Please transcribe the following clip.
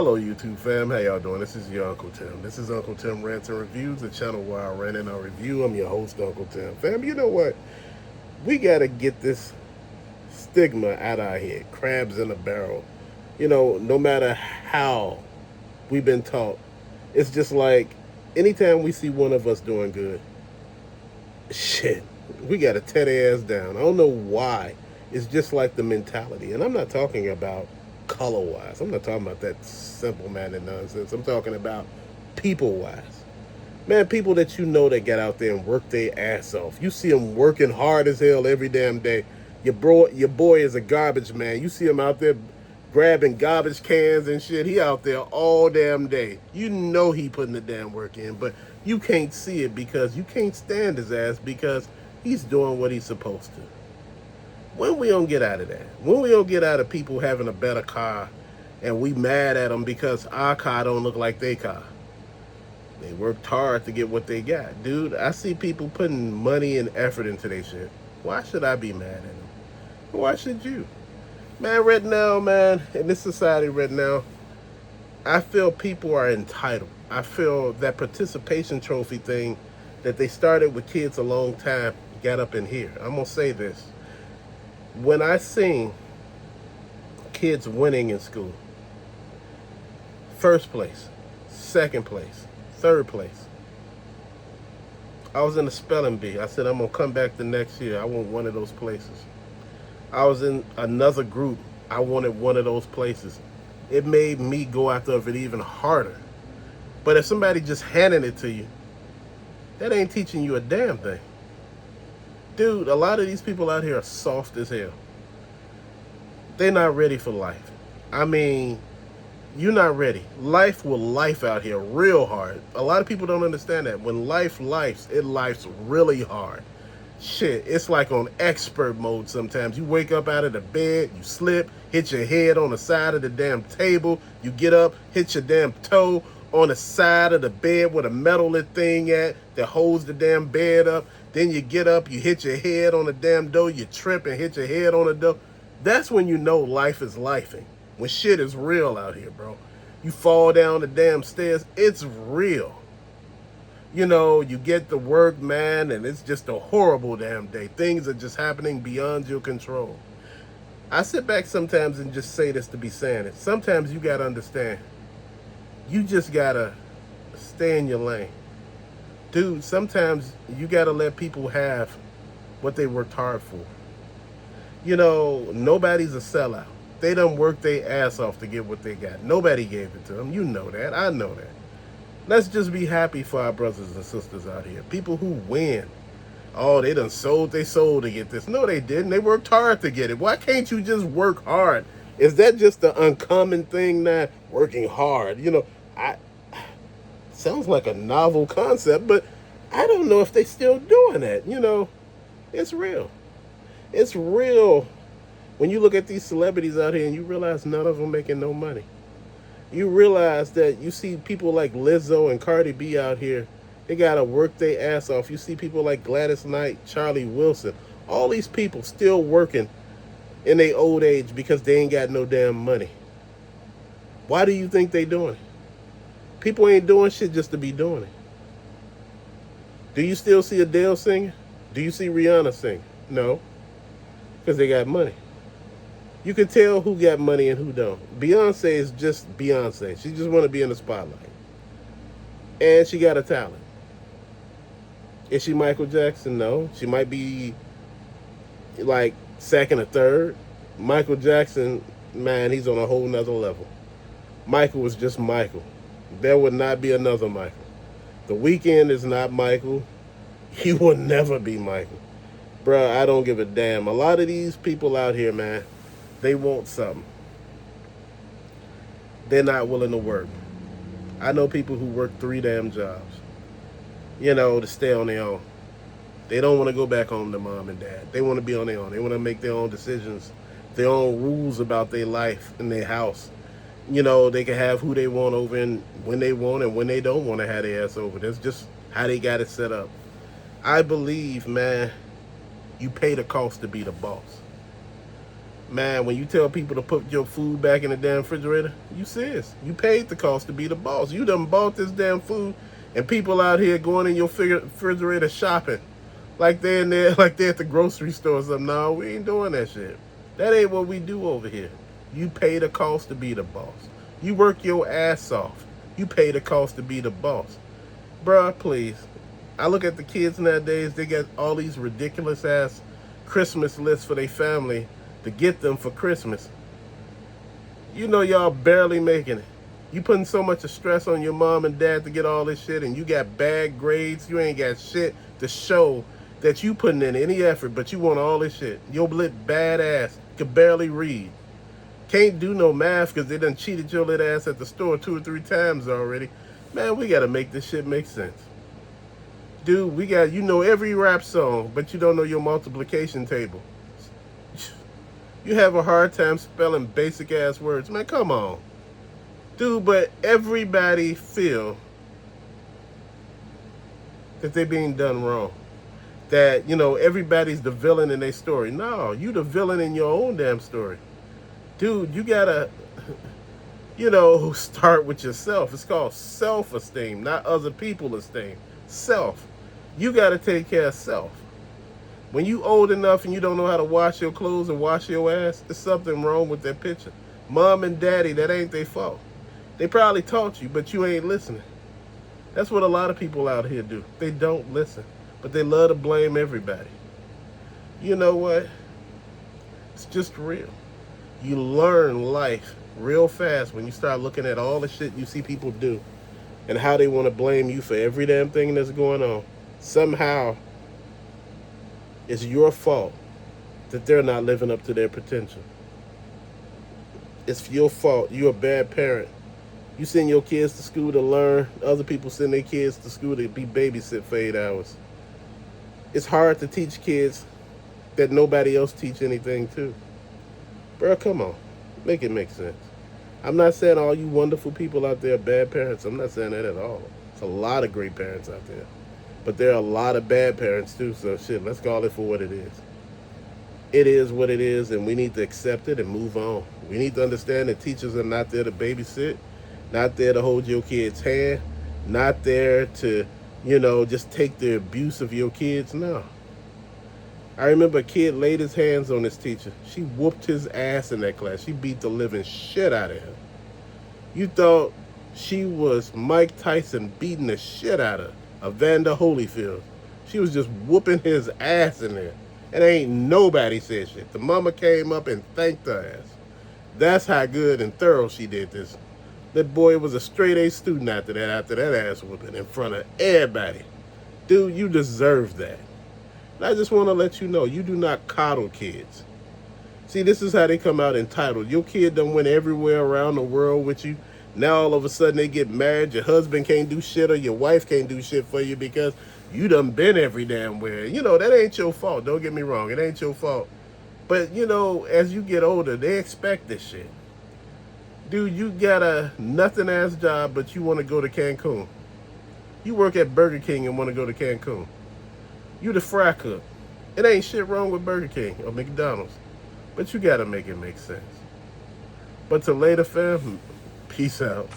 Hello YouTube fam, how y'all doing? This is your Uncle Tim. This is Uncle Tim Rants and Reviews, the channel where I rant and I review. I'm your host, Uncle Tim. Fam, you know what? We gotta get this stigma out of our head. Crabs in a barrel. No matter how we've been taught, it's just like anytime we see one of us doing good, shit, we gotta tear their ass down. I don't know why. It's just like the mentality. And I'm not talking about color wise. I'm not talking about that simple minded nonsense. I'm talking about people wise. Man, people that you know that get out there and work their ass off. You see them working hard as hell every damn day. Your boy is a garbage man. You see him out there grabbing garbage cans and shit. He out there all damn day. You know he putting the damn work in, but you can't see it because you can't stand his ass because he's doing what he's supposed to. When we don't get out of that, when we don't get out of people having a better car and we mad at them because our car don't look like their car. They worked hard to get what they got. Dude, I see people putting money and effort into their shit. Why should I be mad at them? Why should you? Man, right now, man, in this society right now, I feel people are entitled. I feel that participation trophy thing that they started with kids a long time got up in here. I'm going to say this. When I seen kids winning in school, first place, second place, third place, I was in the spelling bee. I said, I'm going to come back the next year. I want one of those places. I was in another group. I wanted one of those places. It made me go after it even harder. But if somebody just handing it to you, that ain't teaching you a damn thing. Dude, a lot of these people out here are soft as hell. They're not ready for life. I mean, you're not ready. Life will life out here real hard. A lot of people don't understand that. When life lifes, it lifes really hard. Shit, it's like on expert mode sometimes. You wake up out of the bed, you slip, hit your head on the side of the damn table, you get up, hit your damn toe on the side of the bed where the metal thing at that holds the damn bed up. Then you get up, you hit your head on the damn door, you trip and hit your head on the door. That's when you know life is lifing. When shit is real out here, bro. You fall down the damn stairs, it's real. You get to work, man, and it's just a horrible damn day. Things are just happening beyond your control. I sit back sometimes and just say this to be saying it. Sometimes you gotta understand. You just gotta stay in your lane. Dude, sometimes you gotta let people have what they worked hard for. Nobody's a sellout. They done worked their ass off to get what they got. Nobody gave it to them. You know that. I know that. Let's just be happy for our brothers and sisters out here. People who win. Oh, they done sold their soul to get this. No, they didn't. They worked hard to get it. Why can't you just work hard? Is that just the uncommon thing now? Working hard. I sounds like a novel concept, but I don't know if they still doing that. It's real. It's real when you look at these celebrities out here and you realize none of them making no money. You realize that you see people like Lizzo and Cardi B out here, they gotta work their ass off. You see people like Gladys Knight, Charlie Wilson, all these people still working in their old age because they ain't got no damn money. Why do you think they doing it? People ain't doing shit just to be doing it. Do you still see Adele singing? Do you see Rihanna sing? No, because they got money. You can tell who got money and who don't. Beyonce is just Beyonce. She just want to be in the spotlight. And she got a talent. Is she Michael Jackson? No. She might be like second or third. Michael Jackson, man, he's on a whole nother level. Michael was just Michael. There would not be another Michael. The Weeknd is not Michael. He will never be Michael. Bruh, I don't give a damn. A lot of these people out here, man, they want something. They're not willing to work. I know people who work 3 damn jobs, to stay on their own. They don't want to go back home to mom and dad. They want to be on their own. They want to make their own decisions, their own rules about their life and their house. They can have who they want over and when they want and when they don't want to have their ass over. That's just how they got it set up. I believe, man, you pay the cost to be the boss. Man, when you tell people to put your food back in the damn refrigerator, you serious. You paid the cost to be the boss. You done bought this damn food, and people out here going in your refrigerator shopping like they're in there, like they're at the grocery store or something. No, we ain't doing that shit. That ain't what we do over here. You pay the cost to be the boss. You work your ass off. You pay the cost to be the boss. Bruh, please. I look at the kids nowadays, they got all these ridiculous ass Christmas lists for their family to get them for Christmas. You know y'all barely making it. You putting so much of stress on your mom and dad to get all this shit, and you got bad grades. You ain't got shit to show that you putting in any effort, but you want all this shit. Your lit badass could barely read. Can't do no math because they done cheated your little ass at the store 2 or 3 times already. Man, we gotta make this shit make sense. Dude, you know every rap song, but you don't know your multiplication table. You have a hard time spelling basic ass words. Man, come on. Dude, but everybody feel that they're being done wrong. That, you know, everybody's the villain in their story. No, you the villain in your own damn story. Dude, you gotta, you know, start with yourself. It's called self-esteem, not other people's esteem. Self. You gotta take care of self. When you old enough and you don't know how to wash your clothes and wash your ass, there's something wrong with that picture. Mom and daddy, that ain't their fault. They probably taught you, but you ain't listening. That's what a lot of people out here do. They don't listen, but they love to blame everybody. You know what? It's just real. You learn life real fast when you start looking at all the shit you see people do and how they want to blame you for every damn thing that's going on. Somehow, it's your fault that they're not living up to their potential. It's your fault. You're a bad parent. You send your kids to school to learn. Other people send their kids to school to be babysit for 8 hours. It's hard to teach kids that nobody else teach anything to. Bro, come on. Make it make sense. I'm not saying all you wonderful people out there are bad parents. I'm not saying that at all. There's a lot of great parents out there. But there are a lot of bad parents too, so shit, let's call it for what it is. It is what it is, and we need to accept it and move on. We need to understand that teachers are not there to babysit, not there to hold your kid's hand, not there to, you know, just take the abuse of your kids. No. I remember a kid laid his hands on his teacher. She whooped his ass in that class. She beat the living shit out of him. You thought she was Mike Tyson beating the shit out of Evander Holyfield. She was just whooping his ass in there. And ain't nobody said shit. The mama came up and thanked her ass. That's how good and thorough she did this. That boy was a straight A student after that ass whooping in front of everybody. Dude, you deserve that. And I just want to let you know, you do not coddle kids. See, this is how they come out entitled. Your kid done went everywhere around the world with you. Now all of a sudden they get married. Your husband can't do shit or your wife can't do shit for you because you done been every damn where. You know, that ain't your fault. Don't get me wrong. It ain't your fault. But, you know, as you get older, they expect this shit. Dude, you got a nothing-ass job, but you want to go to Cancun. You work at Burger King and want to go to Cancun. You the fry cook. It ain't shit wrong with Burger King or McDonald's. But you got to make it make sense. But to later, fam, peace out.